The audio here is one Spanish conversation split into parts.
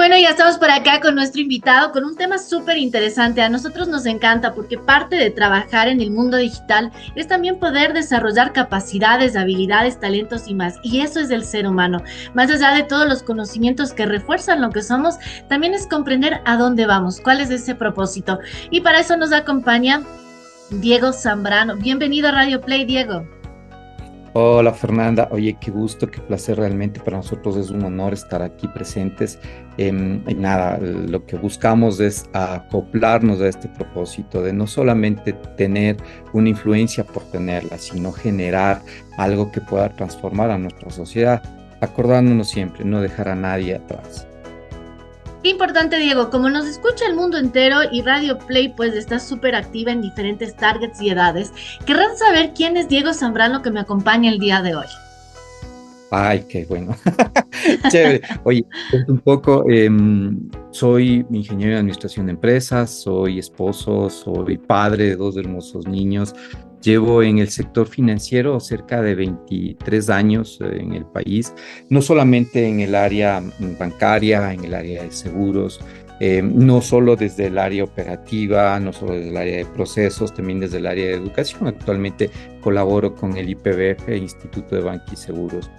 Bueno, ya estamos por acá con nuestro invitado con un tema súper interesante. A nosotros nos encanta porque parte de trabajar en el mundo digital es también poder desarrollar capacidades, habilidades, talentos y más. Y eso es del ser humano. Más allá de todos los conocimientos que refuerzan lo que somos, también es comprender a dónde vamos, cuál es ese propósito. Y para eso nos acompaña Diego Zambrano. Bienvenido a Radio Play, Diego. Hola Fernanda, oye, qué gusto, qué placer realmente para nosotros es un honor estar aquí presentes. Y nada, lo que buscamos es acoplarnos a este propósito de no solamente tener una influencia por tenerla, sino generar algo que pueda transformar a nuestra sociedad, acordándonos siempre, no dejar a nadie atrás. Qué importante, Diego, como nos escucha el mundo entero y Radio Play pues está súper activa en diferentes targets y edades, querrán saber quién es Diego Zambrano que me acompaña el día de hoy. Ay, qué bueno. Chévere. Oye, cuento un poco, soy ingeniero en administración de empresas, soy esposo, soy padre de dos hermosos niños. Llevo en el sector financiero cerca de 23 años en el país, no solamente en el área bancaria, en el área de seguros, no solo desde el área operativa, no solo desde el área de procesos, también desde el área de educación. Actualmente colaboro con el IPBF, Instituto de Banca y Seguros,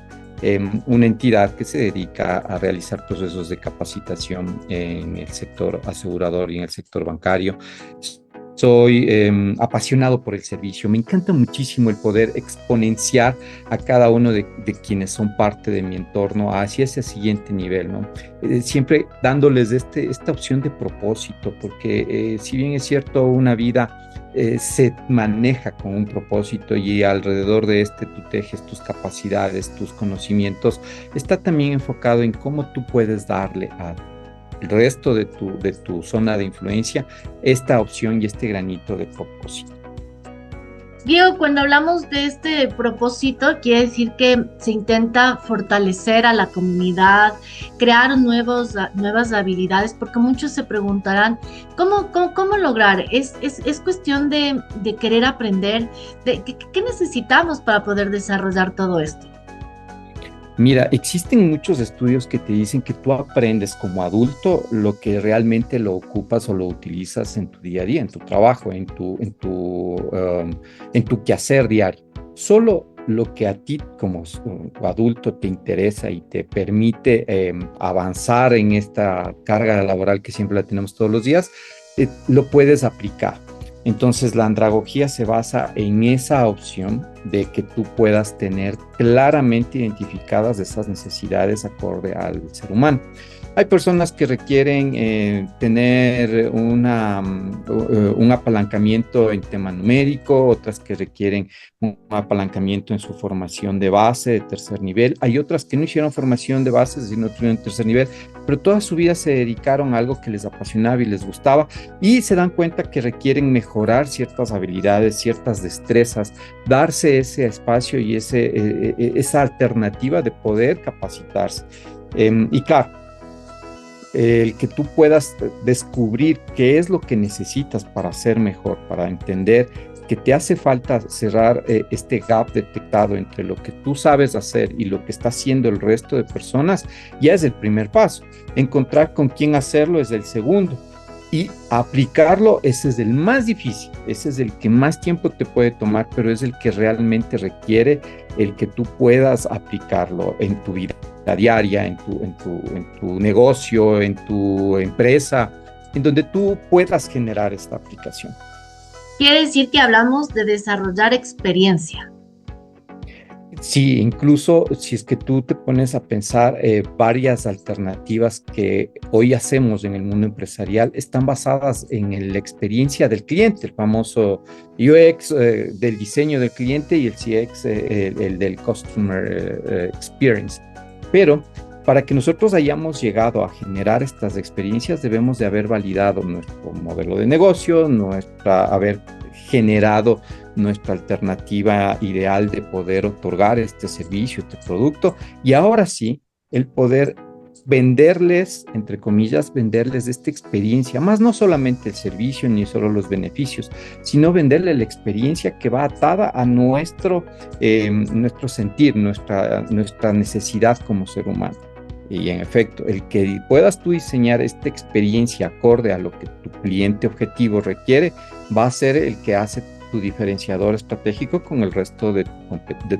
una entidad que se dedica a realizar procesos de capacitación en el sector asegurador y en el sector bancario. Soy apasionado por el servicio. Me encanta muchísimo el poder exponenciar a cada uno de quienes son parte de mi entorno hacia ese siguiente nivel, ¿no? Siempre dándoles esta opción de propósito, porque si bien es cierto, una vida se maneja con un propósito y alrededor de este tú tejes tus capacidades, tus conocimientos, está también enfocado en cómo tú puedes darle al resto de tu zona de influencia esta opción y este granito de propósito. Diego, cuando hablamos de este propósito, quiere decir que se intenta fortalecer a la comunidad, crear nuevas habilidades, porque muchos se preguntarán, ¿cómo lograr? Es cuestión de querer aprender, ¿qué necesitamos para poder desarrollar todo esto? Mira, existen muchos estudios que te dicen que tú aprendes como adulto lo que realmente lo ocupas o lo utilizas en tu día a día, en tu trabajo, en tu quehacer diario. Solo lo que a ti como adulto te interesa y te permite avanzar en esta carga laboral que siempre la tenemos todos los días, lo puedes aplicar. Entonces, la andragogía se basa en esa opción de que tú puedas tener claramente identificadas esas necesidades acorde al ser humano. Hay personas que requieren tener un apalancamiento en tema numérico, otras que requieren un apalancamiento en su formación de base de tercer nivel. Hay otras que no hicieron formación de base, sino tuvieron tercer nivel, pero toda su vida se dedicaron a algo que les apasionaba y les gustaba y se dan cuenta que requieren mejorar ciertas habilidades, ciertas destrezas, darse ese espacio y esa alternativa de poder capacitarse. Y claro, el que tú puedas descubrir qué es lo que necesitas para ser mejor, para entender que te hace falta cerrar este gap detectado entre lo que tú sabes hacer y lo que está haciendo el resto de personas, ya es el primer paso. Encontrar con quién hacerlo es el segundo. Y aplicarlo, ese es el más difícil, ese es el que más tiempo te puede tomar, pero es el que realmente requiere el que tú puedas aplicarlo en tu vida diaria, en tu negocio, en tu empresa, en donde tú puedas generar esta aplicación. Quiere decir que hablamos de desarrollar experiencia. Sí, incluso si es que tú te pones a pensar, varias alternativas que hoy hacemos en el mundo empresarial están basadas en la experiencia del cliente, el famoso UX del diseño del cliente y el CX, el del Customer Experience. Pero para que nosotros hayamos llegado a generar estas experiencias, debemos de haber validado nuestro modelo de negocio, haber generado nuestra alternativa ideal de poder otorgar este servicio, este producto, y ahora sí, el poder venderles, entre comillas, venderles esta experiencia, más no solamente el servicio ni solo los beneficios, sino venderle la experiencia que va atada a nuestro sentir, nuestra necesidad como ser humano. Y en efecto, el que puedas tú diseñar esta experiencia acorde a lo que tu cliente objetivo requiere, va a ser el que hace tu diferenciador estratégico con el resto de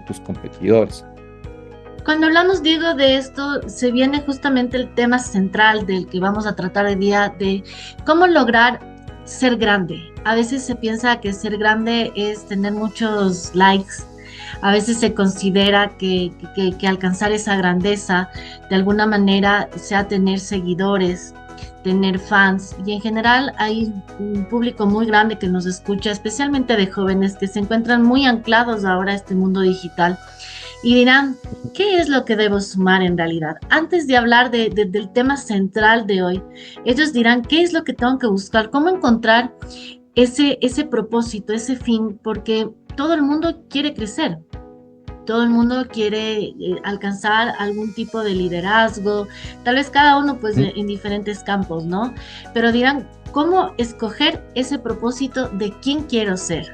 tus competidores. Cuando hablamos, Diego, de esto, se viene justamente el tema central del que vamos a tratar hoy día, de cómo lograr ser grande. A veces se piensa que ser grande es tener muchos likes. A veces se considera que alcanzar esa grandeza de alguna manera sea tener seguidores, tener fans. Y en general hay un público muy grande que nos escucha, especialmente de jóvenes que se encuentran muy anclados ahora a este mundo digital y dirán, ¿qué es lo que debo sumar en realidad? Antes de hablar del tema central de hoy, ellos dirán, ¿qué es lo que tengo que buscar? ¿Cómo encontrar ese propósito, ese fin? Porque todo el mundo quiere crecer. Todo el mundo quiere alcanzar algún tipo de liderazgo, tal vez cada uno pues en diferentes campos, ¿no? Pero dirán, ¿cómo escoger ese propósito de quién quiero ser?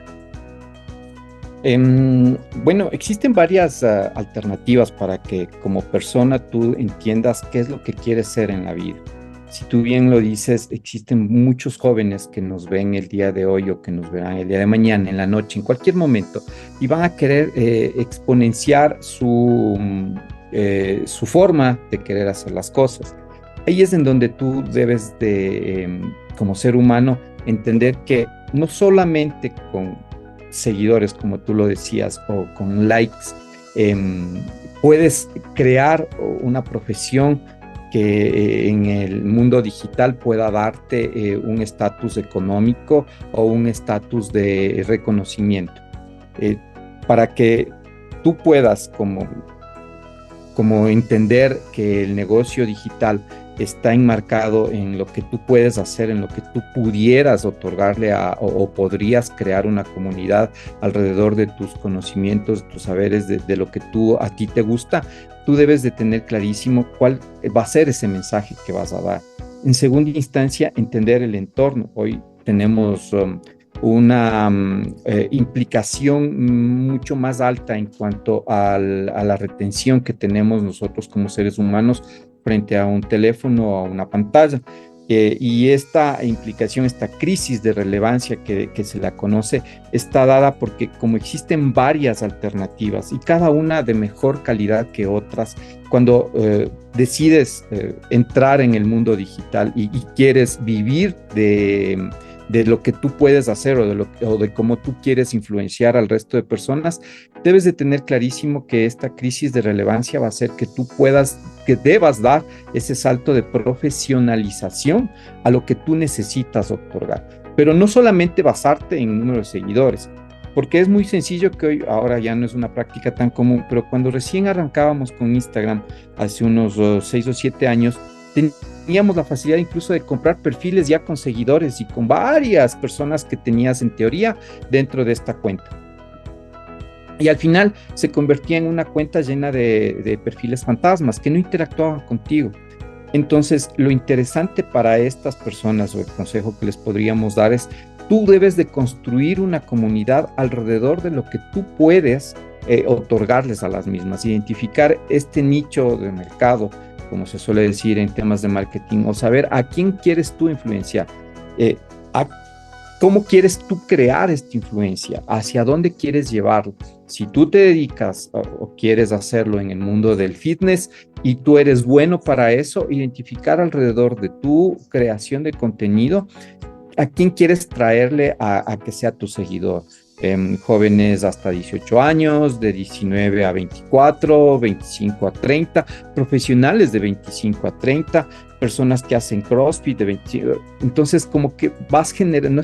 Bueno, existen varias alternativas para que como persona tú entiendas qué es lo que quieres ser en la vida. Si tú bien lo dices, existen muchos jóvenes que nos ven el día de hoy o que nos verán el día de mañana, en la noche, en cualquier momento, y van a querer exponenciar su forma de querer hacer las cosas. Ahí es en donde tú debes de, como ser humano, entender que no solamente con seguidores, como tú lo decías, o con likes, puedes crear una profesión que en el mundo digital pueda darte un estatus económico o un estatus de reconocimiento. Para que tú puedas como entender que el negocio digital está enmarcado en lo que tú puedes hacer, en lo que tú pudieras otorgarle o podrías crear una comunidad alrededor de tus conocimientos, tus saberes, de lo que a ti te gusta, tú debes de tener clarísimo cuál va a ser ese mensaje que vas a dar. En segunda instancia, entender el entorno. Hoy tenemos una implicación mucho más alta en cuanto a la retención que tenemos nosotros como seres humanos frente a un teléfono o a una pantalla. Y esta implicación, esta crisis de relevancia que se la conoce, está dada porque como existen varias alternativas y cada una de mejor calidad que otras, cuando decides entrar en el mundo digital y quieres vivir de lo que tú puedes hacer o de cómo tú quieres influenciar al resto de personas, debes de tener clarísimo que esta crisis de relevancia va a hacer que tú que debas dar ese salto de profesionalización a lo que tú necesitas otorgar. Pero no solamente basarte en número de seguidores, porque es muy sencillo que ahora ya no es una práctica tan común, pero cuando recién arrancábamos con Instagram hace unos 6 o 7 años, teníamos la facilidad incluso de comprar perfiles ya con seguidores y con varias personas que tenías en teoría dentro de esta cuenta. Y al final se convertía en una cuenta llena de perfiles fantasmas que no interactuaban contigo. Entonces, lo interesante para estas personas o el consejo que les podríamos dar es, tú debes de construir una comunidad alrededor de lo que tú puedes otorgarles a las mismas, identificar este nicho de mercado, como se suele decir en temas de marketing, o saber a quién quieres tú influenciar, cómo quieres tú crear esta influencia, hacia dónde quieres llevarlo. Si tú te dedicas o quieres hacerlo en el mundo del fitness y tú eres bueno para eso, identificar alrededor de tu creación de contenido a quién quieres traerle a que sea tu seguidor. Jóvenes hasta 18 años, de 19 a 24, 25 a 30, profesionales de 25 a 30, personas que hacen CrossFit de 25. Entonces, como que vas generando,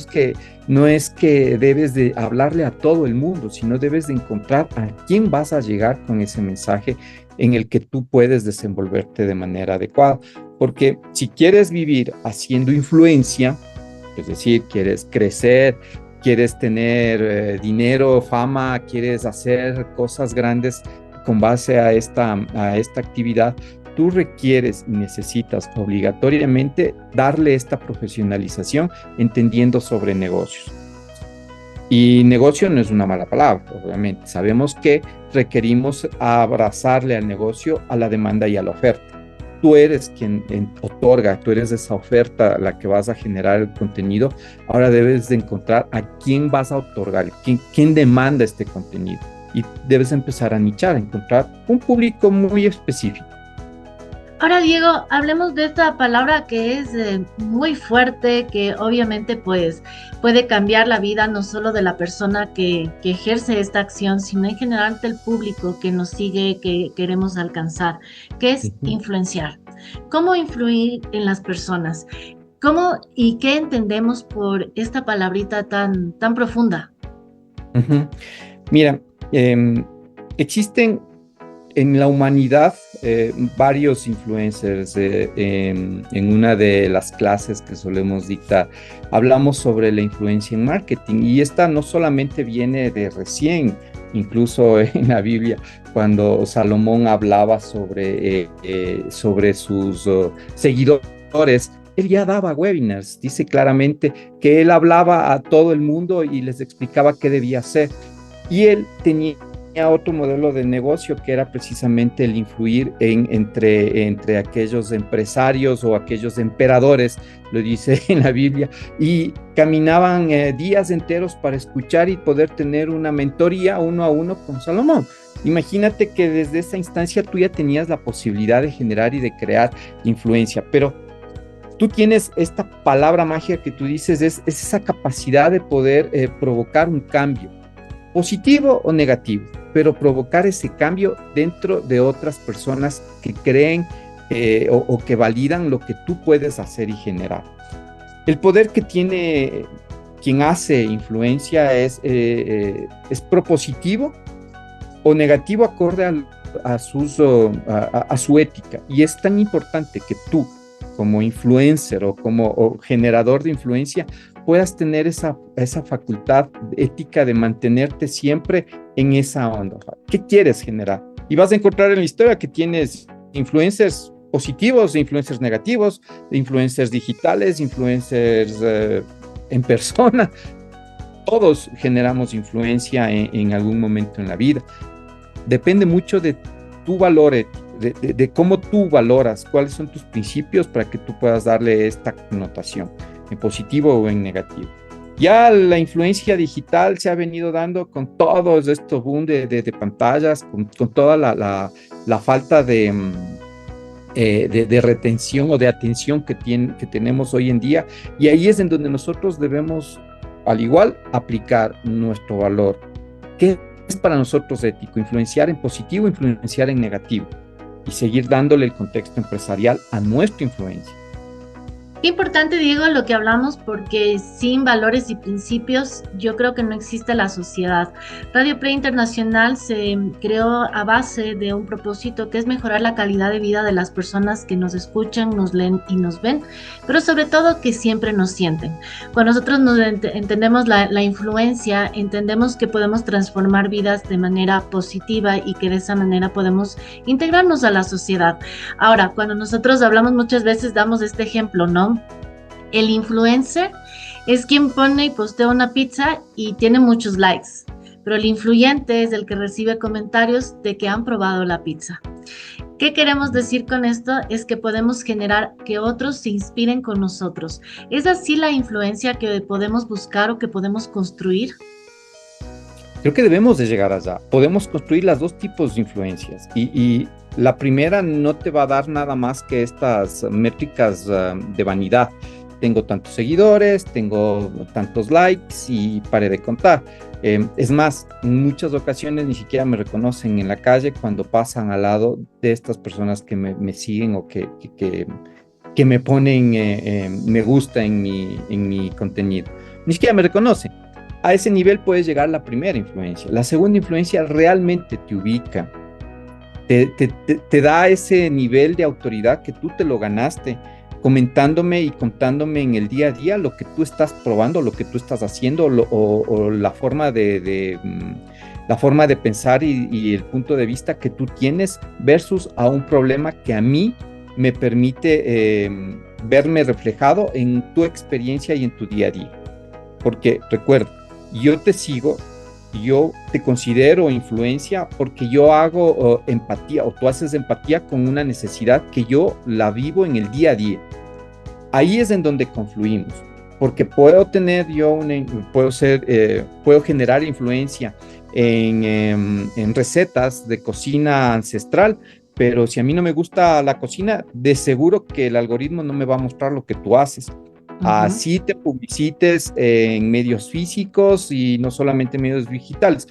no es que debes de hablarle a todo el mundo, sino debes de encontrar a quién vas a llegar con ese mensaje en el que tú puedes desenvolverte de manera adecuada. Porque si quieres vivir haciendo influencia, es decir, quieres crecer, quieres tener dinero, fama, quieres hacer cosas grandes con base a esta actividad, tú requieres y necesitas obligatoriamente darle esta profesionalización entendiendo sobre negocios. Y negocio no es una mala palabra, obviamente. Sabemos que requerimos abrazarle al negocio, a la demanda y a la oferta. tú eres quien otorga, tú eres esa oferta a la que vas a generar el contenido, ahora debes de encontrar a quién vas a otorgar, quién demanda este contenido. Y debes empezar a nichar, a encontrar un público muy específico. Ahora, Diego, hablemos de esta palabra que es muy fuerte, que obviamente pues puede cambiar la vida no solo de la persona que ejerce esta acción, sino en general del público que nos sigue, que queremos alcanzar, que es Ujú. influenciar. ¿Cómo influir en las personas? ¿Cómo y qué entendemos por esta palabrita tan profunda? Ujú. Mira, existen en la humanidad varios influencers. En una de las clases que solemos dictar, hablamos sobre la influencia en marketing y esta no solamente viene de recién, incluso en la Biblia, cuando Salomón hablaba sobre sus seguidores. Él ya daba webinars, dice claramente que él hablaba a todo el mundo y les explicaba qué debía hacer. Y él tenía otro modelo de negocio que era precisamente el influir entre aquellos empresarios o aquellos emperadores, lo dice en la Biblia, y caminaban días enteros para escuchar y poder tener una mentoría uno a uno con Salomón. Imagínate que desde esa instancia tú ya tenías la posibilidad de generar y de crear influencia, pero tú tienes esta palabra mágica que tú dices, es esa capacidad de poder provocar un cambio positivo o negativo, pero provocar ese cambio dentro de otras personas que creen o que validan lo que tú puedes hacer y generar. El poder que tiene quien hace influencia es propositivo o negativo acorde a su ética. Y es tan importante que tú, como influencer o como generador de influencia, puedas tener esa facultad ética de mantenerte siempre en esa onda. ¿Qué quieres generar? Y vas a encontrar en la historia que tienes influencers positivos, influencers negativos, influencers digitales, influencers en persona. Todos generamos influencia en algún momento en la vida. Depende mucho de tu valor ético, de cómo tú valoras, cuáles son tus principios para que tú puedas darle esta connotación, en positivo o en negativo. Ya la influencia digital se ha venido dando con todos estos boom de pantallas, con toda la falta de retención o de atención que tenemos hoy en día. Y ahí es en donde nosotros debemos, al igual, aplicar nuestro valor. ¿Qué es para nosotros ético? Influenciar en positivo, influenciar en negativo y seguir dándole el contexto empresarial a nuestra influencia. Qué importante, Diego, lo que hablamos, porque sin valores y principios yo creo que no existe la sociedad. Radio Pre Internacional se creó a base de un propósito que es mejorar la calidad de vida de las personas que nos escuchan, nos leen y nos ven, pero sobre todo que siempre nos sienten. Cuando nosotros entendemos la influencia, entendemos que podemos transformar vidas de manera positiva y que de esa manera podemos integrarnos a la sociedad. Ahora, cuando nosotros hablamos muchas veces, damos este ejemplo, ¿no? El influencer es quien pone y postea una pizza y tiene muchos likes, pero el influyente es el que recibe comentarios de que han probado la pizza. ¿Qué queremos decir con esto? Es que podemos generar que otros se inspiren con nosotros. ¿Es así la influencia que podemos buscar o que podemos construir? Creo que debemos de llegar allá. Podemos construir las dos tipos de influencias y la primera no te va a dar nada más que estas métricas de vanidad. Tengo tantos seguidores, tengo tantos likes y paré de contar. Es más, en muchas ocasiones ni siquiera me reconocen en la calle cuando pasan al lado de estas personas que me siguen o que me ponen me gusta en mi contenido. Ni siquiera me reconocen. A ese nivel puedes llegar la primera influencia. La segunda influencia realmente te ubica, te da ese nivel de autoridad que tú te lo ganaste, comentándome y contándome en el día a día lo que tú estás probando, lo que tú estás haciendo o la forma la forma de pensar y el punto de vista que tú tienes versus a un problema que a mí me permite verme reflejado en tu experiencia y en tu día a día. Porque recuerda, yo te sigo yo te considero influencia porque yo hago empatía o tú haces empatía con una necesidad que yo la vivo en el día a día. Ahí es en donde confluimos, porque puedo tener yo puedo generar influencia en recetas de cocina ancestral, pero si a mí no me gusta la cocina, de seguro que el algoritmo no me va a mostrar lo que tú haces. Ujú. Así te publicites en medios físicos y no solamente en medios digitales.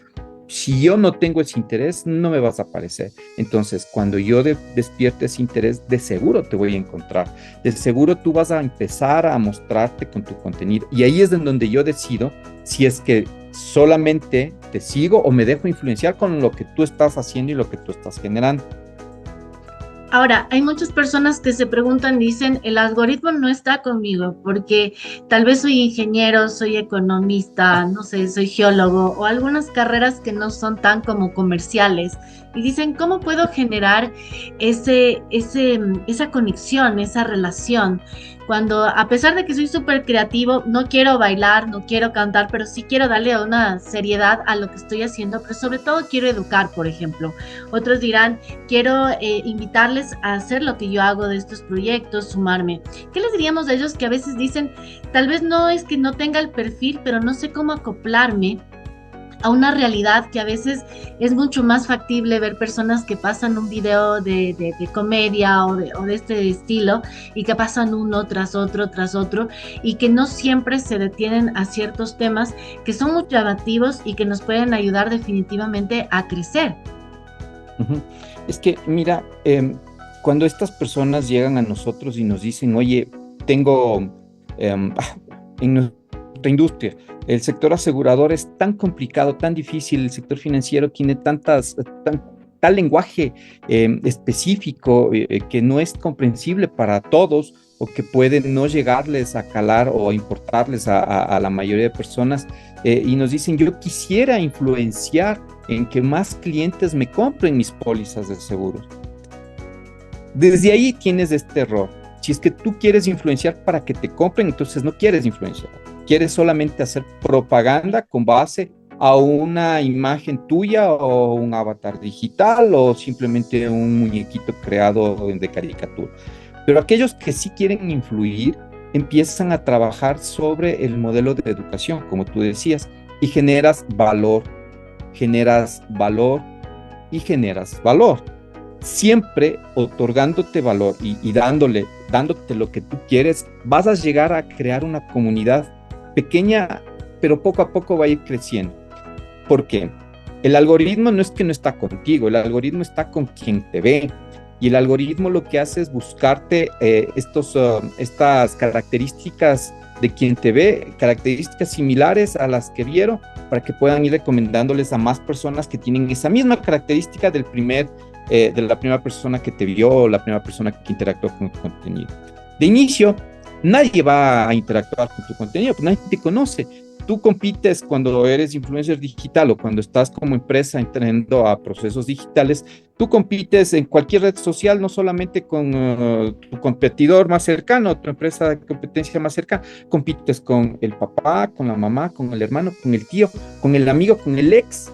Si yo no tengo ese interés, no me vas a aparecer. Entonces, cuando yo despierte ese interés, de seguro te voy a encontrar. De seguro tú vas a empezar a mostrarte con tu contenido. Y ahí es en donde yo decido si es que solamente te sigo o me dejo influenciar con lo que tú estás haciendo y lo que tú estás generando. Ahora, hay muchas personas que se preguntan, dicen, el algoritmo no está conmigo porque tal vez soy ingeniero, soy economista, no sé, soy geólogo o algunas carreras que no son tan como comerciales. Y dicen, ¿cómo puedo generar esa conexión, esa relación? Cuando a pesar de que soy súper creativo, no quiero bailar, no quiero cantar, pero sí quiero darle una seriedad a lo que estoy haciendo, pero sobre todo quiero educar, por ejemplo. Otros dirán, quiero invitarles a hacer lo que yo hago de estos proyectos, sumarme. ¿Qué les diríamos a ellos que a veces dicen, tal vez no es que no tenga el perfil, pero no sé cómo acoplarme a una realidad que a veces es mucho más factible ver personas que pasan un video de comedia o de este estilo y que pasan uno tras otro y que no siempre se detienen a ciertos temas que son muy llamativos y que nos pueden ayudar definitivamente a crecer? Ujú. Es que, mira, cuando estas personas llegan a nosotros y nos dicen, oye, tengo en nuestra industria, el sector asegurador es tan complicado, tan difícil, el sector financiero tiene tal lenguaje específico que no es comprensible para todos o que puede no llegarles a calar o a importarles a la mayoría de personas y nos dicen, yo quisiera influenciar en que más clientes me compren mis pólizas de seguros. Desde ahí tienes este error. Si es que tú quieres influenciar para que te compren, entonces no quieres influenciar. Quieres solamente hacer propaganda con base a una imagen tuya o un avatar digital o simplemente un muñequito creado de caricatura. Pero aquellos que sí quieren influir empiezan a trabajar sobre el modelo de educación, como tú decías, y generas valor y generas valor. Siempre otorgándote valor y dándote lo que tú quieres, vas a llegar a crear una comunidad pequeña, pero poco a poco va a ir creciendo. ¿Por qué? El algoritmo no es que no está contigo, el algoritmo está con quien te ve. Y el algoritmo lo que hace es buscarte estas características de quien te ve, características similares a las que vieron, para que puedan ir recomendándoles a más personas que tienen esa misma característica de la primera persona que te vio o la primera persona que interactuó con tu contenido. De inicio, nadie va a interactuar con tu contenido, pues nadie te conoce. Tú compites cuando eres influencer digital o cuando estás como empresa entrando a procesos digitales, tú compites en cualquier red social, no solamente con tu competidor más cercano, tu empresa de competencia más cercana, compites con el papá, con la mamá, con el hermano, con el tío, con el amigo, con el ex,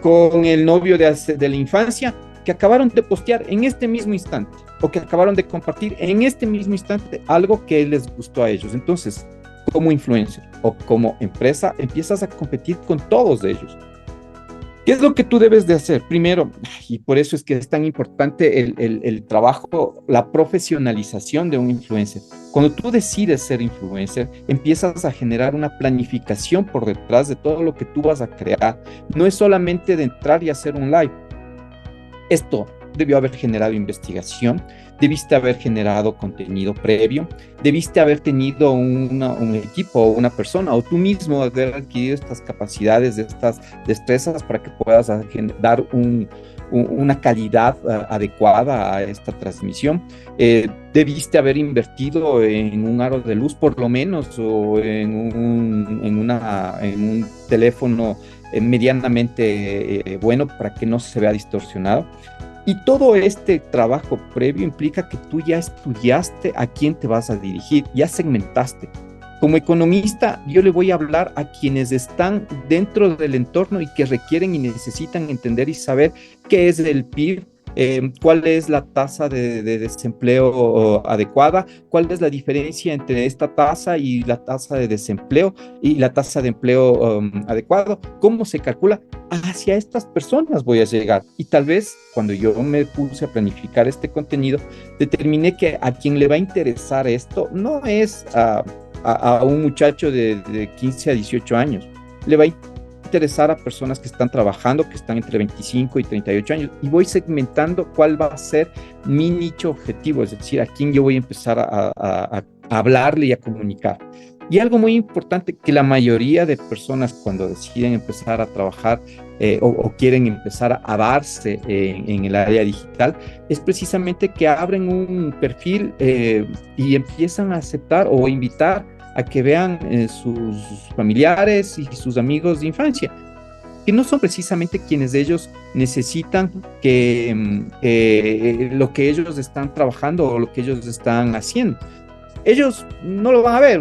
con el novio de la infancia, que acabaron de postear en este mismo instante o que acabaron de compartir en este mismo instante algo que les gustó a ellos. Entonces, como influencer o como empresa, empiezas a competir con todos ellos. ¿Qué es lo que tú debes de hacer? Primero, y por eso es que es tan importante el trabajo, la profesionalización de un influencer. Cuando tú decides ser influencer, empiezas a generar una planificación por detrás de todo lo que tú vas a crear. No es solamente de entrar y hacer un live. Esto debió haber generado investigación, debiste haber generado contenido previo, debiste haber tenido un equipo o una persona o tú mismo haber adquirido estas capacidades, estas destrezas para que puedas dar una calidad adecuada a esta transmisión. Debiste haber invertido en un aro de luz por lo menos o en un teléfono medianamente bueno para que no se vea distorsionado. Y todo este trabajo previo implica que tú ya estudiaste a quién te vas a dirigir, ya segmentaste. Como economista, yo le voy a hablar a quienes están dentro del entorno y que requieren y necesitan entender y saber qué es el PIB, cuál es la tasa de desempleo adecuada, cuál es la diferencia entre esta tasa y la tasa de desempleo y la tasa de empleo adecuado, cómo se calcula. Hacia estas personas voy a llegar. Y tal vez cuando yo me puse a planificar este contenido, determiné que a quien le va a interesar esto no es a un muchacho de 15 a 18 años, le va a interesar a personas que están trabajando, que están entre 25 y 38 años, y voy segmentando cuál va a ser mi nicho objetivo, es decir, a quién yo voy a empezar a hablarle y a comunicar. Y algo muy importante, que la mayoría de personas cuando deciden empezar a trabajar o quieren empezar a darse en el área digital, es precisamente que abren un perfil y empiezan a aceptar o invitar a que vean sus familiares y sus amigos de infancia, que no son precisamente quienes ellos necesitan que lo que ellos están trabajando o lo que ellos están haciendo. Ellos no lo van a ver,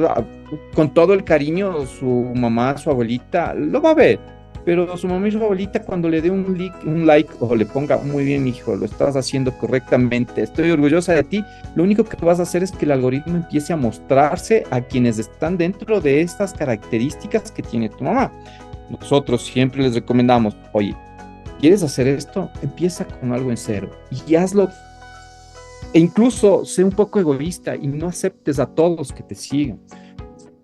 con todo el cariño, su mamá, su abuelita, lo va a ver, pero su mamá y su abuelita cuando le dé un like o le ponga, muy bien hijo, lo estás haciendo correctamente, estoy orgullosa de ti, lo único que vas a hacer es que el algoritmo empiece a mostrarse a quienes están dentro de estas características que tiene tu mamá. Nosotros siempre les recomendamos, oye, ¿quieres hacer esto? Empieza con algo en cero y hazlo. E incluso sé un poco egoísta y no aceptes a todos que te sigan.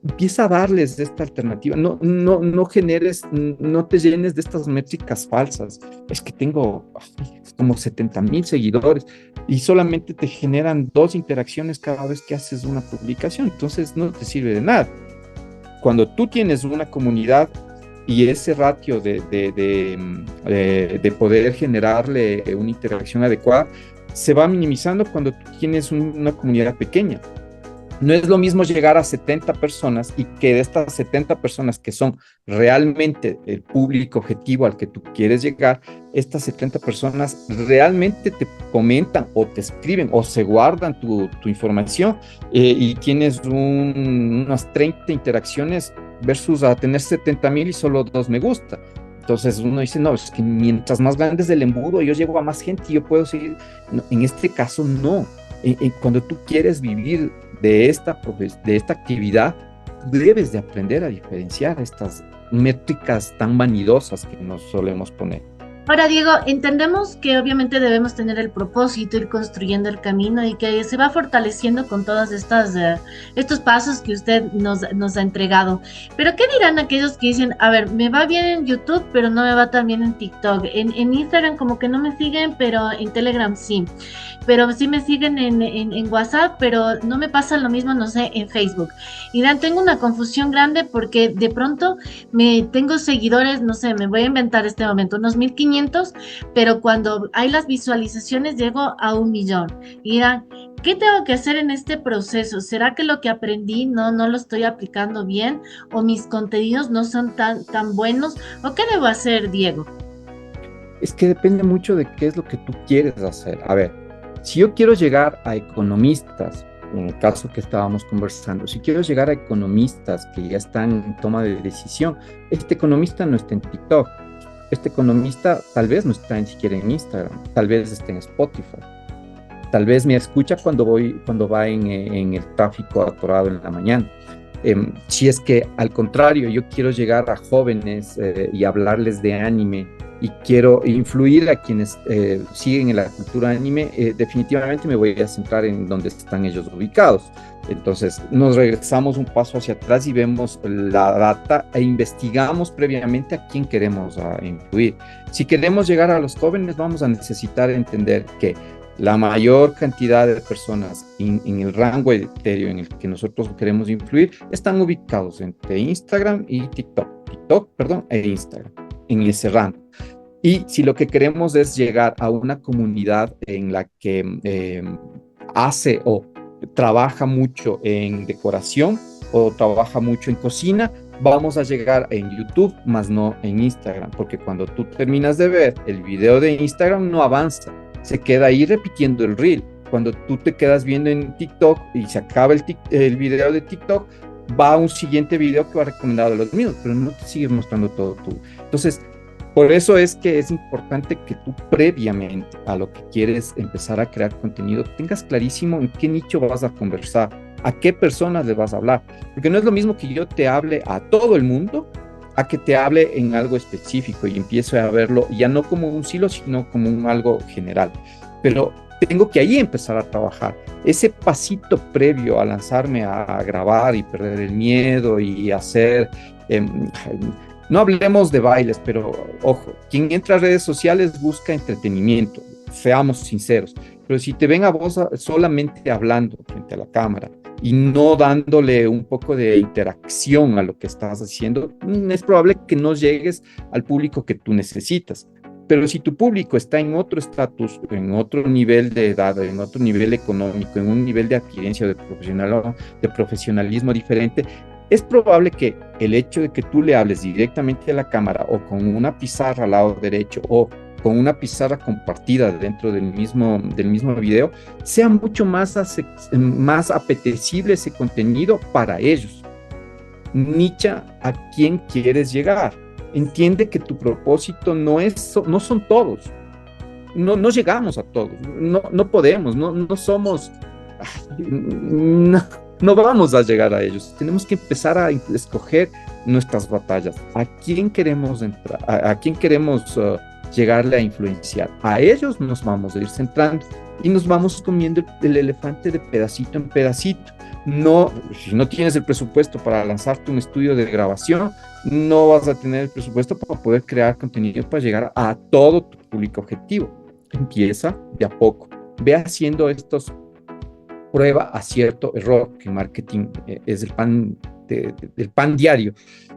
Empieza a darles esta alternativa. No generes, no te llenes de estas métricas falsas. Es que tengo como 70,000 seguidores y solamente te generan 2 interacciones cada vez que haces una publicación. Entonces no te sirve de nada. Cuando tú tienes una comunidad y ese ratio de poder generarle una interacción adecuada, se va minimizando cuando tú tienes una comunidad pequeña. No es lo mismo llegar a 70 personas y que de estas 70 personas que son realmente el público objetivo al que tú quieres llegar, estas 70 personas realmente te comentan o te escriben o se guardan tu información y tienes unas 30 interacciones versus a tener 70,000 y solo 2 me gusta. Entonces uno dice, no, es que mientras más grande es el embudo, yo llego a más gente y yo puedo seguir. No, en este caso, no. Cuando tú quieres vivir de esta actividad, debes de aprender a diferenciar estas métricas tan vanidosas que nos solemos poner. Ahora, Diego, entendemos que obviamente debemos tener el propósito, ir construyendo el camino y que se va fortaleciendo con todos estos pasos que usted nos ha entregado. Pero, ¿qué dirán aquellos que dicen, a ver, me va bien en YouTube, pero no me va tan bien en TikTok? En Instagram como que no me siguen, pero en Telegram sí. Pero sí me siguen en WhatsApp, pero no me pasa lo mismo, no sé, en Facebook. Y dirán, tengo una confusión grande porque de pronto tengo seguidores, no sé, me voy a inventar este momento, unos 1,500, pero cuando hay las visualizaciones llego a 1,000,000. Y dirán, ¿qué tengo que hacer en este proceso? ¿Será que lo que aprendí no lo estoy aplicando bien? ¿O mis contenidos no son tan buenos? ¿O qué debo hacer, Diego? Es que depende mucho de qué es lo que tú quieres hacer. A ver, si yo quiero llegar a economistas, en el caso que estábamos conversando, si quiero llegar a economistas que ya están en toma de decisión, este economista no está en TikTok. Este economista tal vez no está ni siquiera en Instagram, tal vez esté en Spotify, tal vez me escucha cuando va en el tráfico atorado en la mañana. Si es que al contrario yo quiero llegar a jóvenes y hablarles de anime y quiero influir a quienes siguen en la cultura anime, definitivamente me voy a centrar en dónde están ellos ubicados. Entonces nos regresamos un paso hacia atrás y vemos la data e investigamos previamente a quién queremos influir. Si queremos llegar a los jóvenes, vamos a necesitar entender que la mayor cantidad de personas en el rango etéreo en el que nosotros queremos influir están ubicados entre Instagram y TikTok, e Instagram, en ese rango. Y si lo que queremos es llegar a una comunidad en la que hace o trabaja mucho en decoración o trabaja mucho en cocina, vamos a llegar en YouTube, más no en Instagram, porque cuando tú terminas de ver el video de Instagram no avanza, se queda ahí repitiendo el reel. Cuando tú te quedas viendo en TikTok y se acaba el video de TikTok, va a un siguiente video que va recomendado de los mismos, pero no te sigue mostrando todo tú. Entonces, por eso es que es importante que tú previamente a lo que quieres empezar a crear contenido, tengas clarísimo en qué nicho vas a conversar, a qué personas le vas a hablar. Porque no es lo mismo que yo te hable a todo el mundo, a que te hable en algo específico y empiece a verlo ya no como un silo, sino como un algo general. Pero tengo que ahí empezar a trabajar. Ese pasito previo a lanzarme a grabar y perder el miedo y hacer... no hablemos de bailes, pero ojo, quien entra a redes sociales busca entretenimiento, seamos sinceros. Pero si te ven a vos solamente hablando frente a la cámara y no dándole un poco de interacción a lo que estás haciendo, es probable que no llegues al público que tú necesitas. Pero si tu público está en otro estatus, en otro nivel de edad, en otro nivel económico, en un nivel de adquirencia de profesionalismo diferente, es probable que el hecho de que tú le hables directamente a la cámara o con una pizarra al lado derecho o con una pizarra compartida dentro del mismo video, sea mucho más apetecible ese contenido para ellos. Nicha a quién quieres llegar. Entiende que tu propósito no son todos. No llegamos a todos. No podemos, no somos... No vamos a llegar a ellos. Tenemos que empezar a escoger nuestras batallas. ¿A quién queremos entrar? ¿A quién queremos llegarle a influenciar? A ellos nos vamos a ir centrando y nos vamos comiendo el elefante de pedacito en pedacito. No, si no tienes el presupuesto para lanzarte un estudio de grabación, no vas a tener el presupuesto para poder crear contenido para llegar a todo tu público objetivo. Empieza de a poco. Ve haciendo estos prueba, acierto, error, que marketing es el pan del pan diario.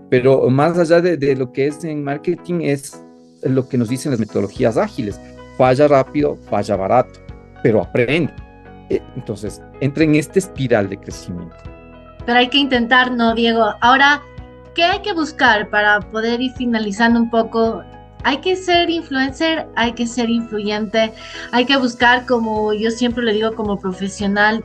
Pero más allá de lo que es en marketing, es lo que nos dicen las metodologías ágiles. Falla rápido, falla barato, pero aprende. Entonces, entra en esta espiral de crecimiento. Pero hay que intentar, ¿no, Diego? Ahora, ¿qué hay que buscar para poder ir finalizando un poco? Hay que ser influencer, hay que ser influyente, hay que buscar, como yo siempre le digo como profesional,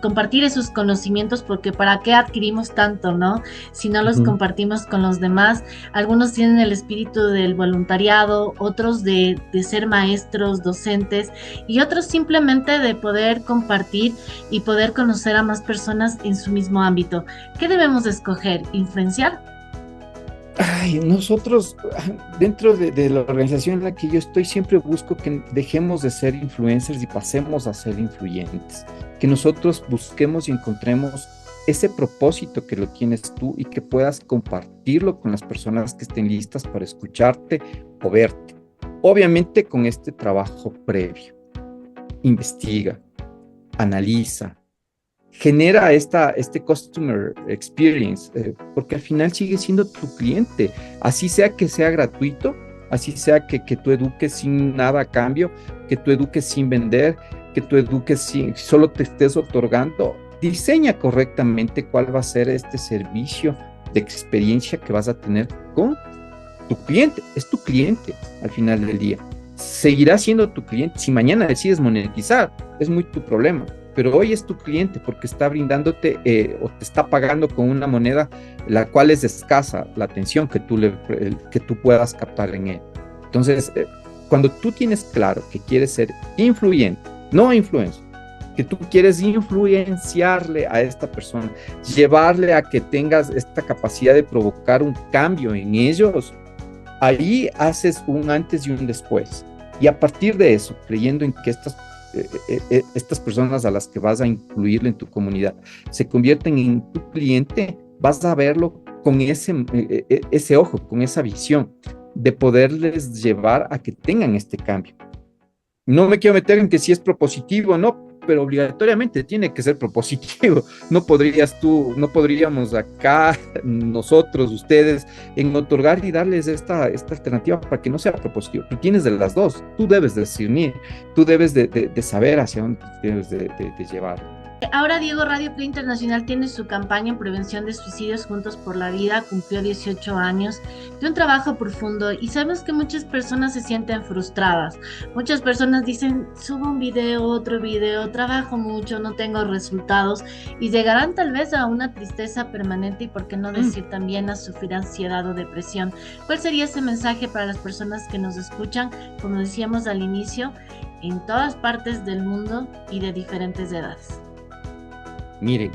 compartir esos conocimientos, porque ¿para qué adquirimos tanto, no? Si no los compartimos con los demás. Algunos tienen el espíritu del voluntariado, otros de ser maestros, docentes, y otros simplemente de poder compartir y poder conocer a más personas en su mismo ámbito. ¿Qué debemos escoger? ¿Influenciar? Ay, nosotros, dentro de la organización en la que yo estoy, siempre busco que dejemos de ser influencers y pasemos a ser influyentes. Que nosotros busquemos y encontremos ese propósito que lo tienes tú y que puedas compartirlo con las personas que estén listas para escucharte o verte. Obviamente con este trabajo previo. Investiga, analiza, genera este customer experience, porque al final sigue siendo tu cliente, así sea que sea gratuito, así sea que tú eduques sin nada a cambio, que tú eduques sin vender, que tú eduques solo te estés otorgando. Diseña correctamente cuál va a ser este servicio de experiencia que vas a tener con tu cliente. Es tu cliente al final del día. Seguirá siendo tu cliente. Si mañana decides monetizar, es muy tu problema. Pero hoy es tu cliente porque está brindándote o te está pagando con una moneda la cual es escasa la atención que tú puedas captar en él. Entonces, cuando tú tienes claro que quieres ser influyente, no influencer, que tú quieres influenciarle a esta persona, llevarle a que tengas esta capacidad de provocar un cambio en ellos, ahí haces un antes y un después. Y a partir de eso, creyendo en que estas personas a las que vas a incluir en tu comunidad se convierten en tu cliente, vas a verlo con ese ojo, con esa visión de poderles llevar a que tengan este cambio. No me quiero meter en que si es propositivo o no, pero obligatoriamente tiene que ser propositivo. No podríamos acá, nosotros, ustedes, en otorgar y darles esta alternativa para que no sea propositivo. Tú tienes de las dos, tú debes discernir, tú debes de saber hacia dónde debes de llevar. Ahora Diego Radio Play Internacional tiene su campaña en prevención de suicidios Juntos por la Vida, cumplió 18 años de un trabajo profundo y sabemos que muchas personas se sienten frustradas. Muchas personas dicen, subo un video, otro video, trabajo mucho, no tengo resultados y llegarán tal vez a una tristeza permanente y por qué no decir también a sufrir ansiedad o depresión. ¿Cuál sería ese mensaje para las personas que nos escuchan, como decíamos al inicio, en todas partes del mundo y de diferentes edades? Miren,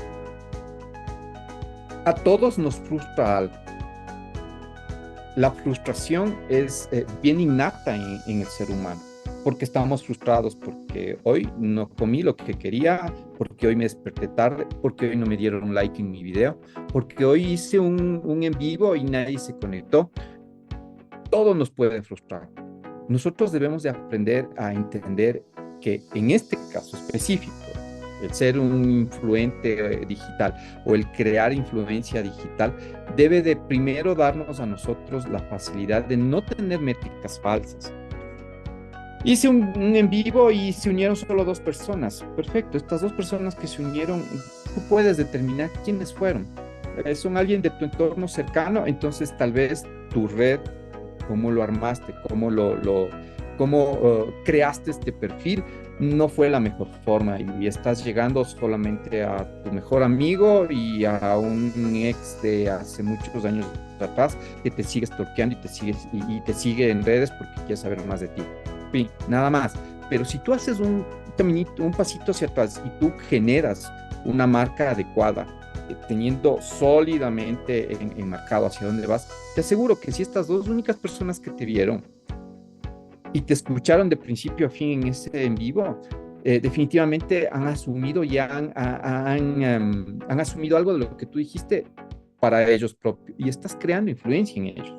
a todos nos frustra algo. La frustración es bien innata en el ser humano, porque estamos frustrados porque hoy no comí lo que quería, porque hoy me desperté tarde, porque hoy no me dieron un like en mi video, porque hoy hice un en vivo y nadie se conectó. Todo nos puede frustrar. Nosotros debemos de aprender a entender que en este caso específico, el ser un influente digital o el crear influencia digital debe de primero darnos a nosotros la facilidad de no tener métricas falsas. Hice un en vivo y se unieron solo 2 personas. Perfecto, estas 2 personas que se unieron, tú puedes determinar quiénes fueron. Son alguien de tu entorno cercano, entonces tal vez tu red, cómo lo armaste, cómo creaste este perfil, no fue la mejor forma y estás llegando solamente a tu mejor amigo y a un ex de hace muchos años atrás que te sigue stalkeando y te sigue en redes porque quiere saber más de ti. En fin, nada más. Pero si tú haces un caminito, un pasito hacia atrás y tú generas una marca adecuada, teniendo sólidamente enmarcado hacia dónde vas, te aseguro que si estas 2 únicas personas que te vieron y te escucharon de principio a fin en ese en vivo, definitivamente han asumido y han asumido algo de lo que tú dijiste para ellos propios y estás creando influencia en ellos,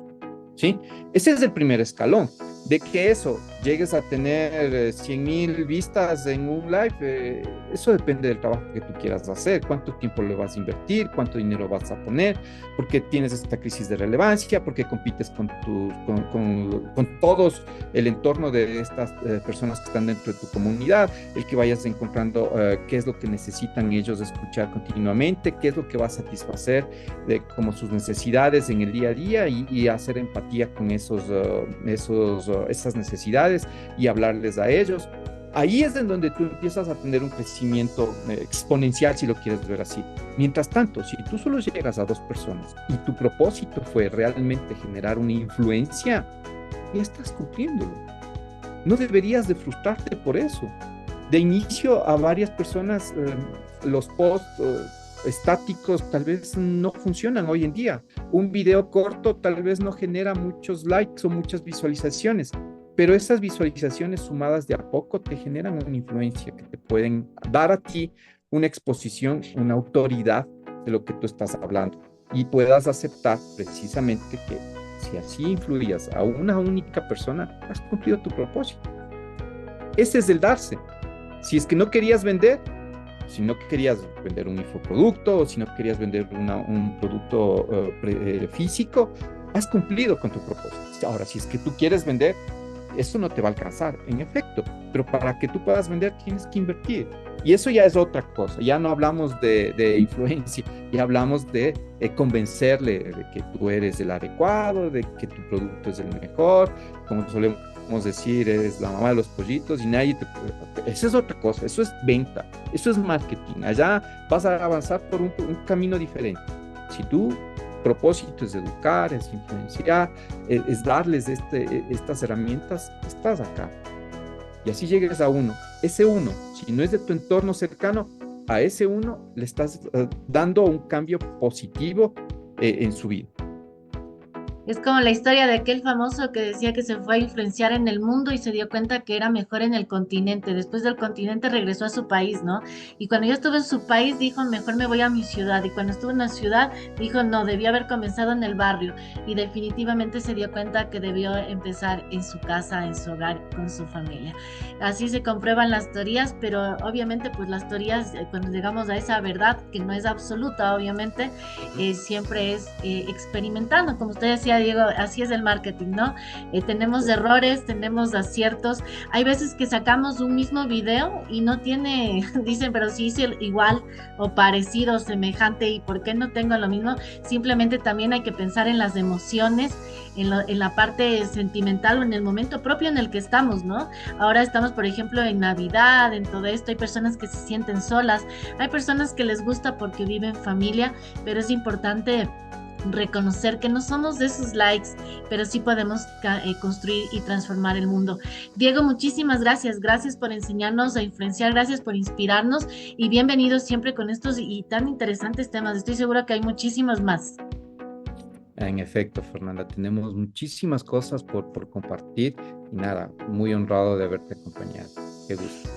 ¿sí? Ese es el primer escalón. De que eso, llegues a tener 100,000 vistas en un live, eso depende del trabajo que tú quieras hacer, cuánto tiempo le vas a invertir, cuánto dinero vas a poner, porque tienes esta crisis de relevancia, porque compites con todos el entorno de estas personas que están dentro de tu comunidad, el que vayas encontrando qué es lo que necesitan ellos escuchar continuamente, qué es lo que va a satisfacer de como sus necesidades en el día a día y hacer empatía con esas necesidades y hablarles a ellos. Ahí es en donde tú empiezas a tener un crecimiento exponencial, si lo quieres ver así. Mientras tanto, si tú solo llegas a 2 personas y tu propósito fue realmente generar una influencia, ya estás cumpliéndolo. No deberías de frustrarte por eso. De inicio a varias personas, los posts estáticos tal vez no funcionan hoy en día. Un video corto tal vez no genera muchos likes o muchas visualizaciones, pero esas visualizaciones sumadas de a poco te generan una influencia que te pueden dar a ti una exposición, una autoridad de lo que tú estás hablando y puedas aceptar precisamente que si así influías a una única persona, has cumplido tu propósito. Ese es el darse. Si es que no querías vender, si no querías vender un infoproducto o si no querías vender un producto físico, has cumplido con tu propósito. Ahora, si es que tú quieres vender, eso no te va a alcanzar, en efecto, pero para que tú puedas vender tienes que invertir. Y eso ya es otra cosa, ya no hablamos de influencia, ya hablamos de convencerle de que tú eres el adecuado, de que tu producto es el mejor, como solemos decir, eres la mamá de los pollitos y nadie te puede... Esa es otra cosa, eso es venta, eso es marketing. Allá vas a avanzar por un camino diferente. Si tu propósito es educar, es influenciar, es darles estas herramientas, estás acá. Y así llegues a uno. Ese uno, si no es de tu entorno cercano, a ese uno le estás dando un cambio positivo en su vida. Es como la historia de aquel famoso que decía que se fue a influenciar en el mundo y se dio cuenta que era mejor en el continente. Después del continente regresó a su país, ¿no? Y cuando yo estuve en su país dijo, mejor me voy a mi ciudad. Y cuando estuvo en la ciudad dijo, no, debía haber comenzado en el barrio. Y definitivamente se dio cuenta que debió empezar en su casa, en su hogar, con su familia. Así se comprueban las teorías, pero obviamente pues las teorías, cuando llegamos a esa verdad, que no es absoluta, obviamente, siempre es experimentando. Como usted decía, decía Diego, así es el marketing, ¿no? Tenemos errores, tenemos aciertos. Hay veces que sacamos un mismo video y no tiene, dicen, pero sí hice igual o parecido, semejante, ¿y por qué no tengo lo mismo? Simplemente también hay que pensar en las emociones, en la parte sentimental o en el momento propio en el que estamos, ¿no? Ahora estamos, por ejemplo, en Navidad, en todo esto, hay personas que se sienten solas, hay personas que les gusta porque viven familia, pero es importante reconocer que no somos de esos likes, pero sí podemos construir y transformar el mundo. Diego, muchísimas gracias. Gracias por enseñarnos a influenciar, gracias por inspirarnos y bienvenidos siempre con estos y tan interesantes temas. Estoy segura que hay muchísimos más. En efecto, Fernanda, tenemos muchísimas cosas por compartir y nada, muy honrado de haberte acompañado. Qué gusto.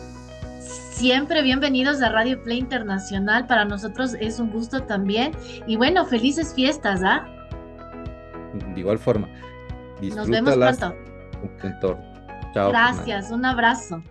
Siempre bienvenidos a Radio Play Internacional. Para nosotros es un gusto también. Y bueno, felices fiestas, ¿ah? De igual forma, Nos vemos disfrútalas pronto. con tu entorno. Chao, Fernanda. Gracias, un abrazo.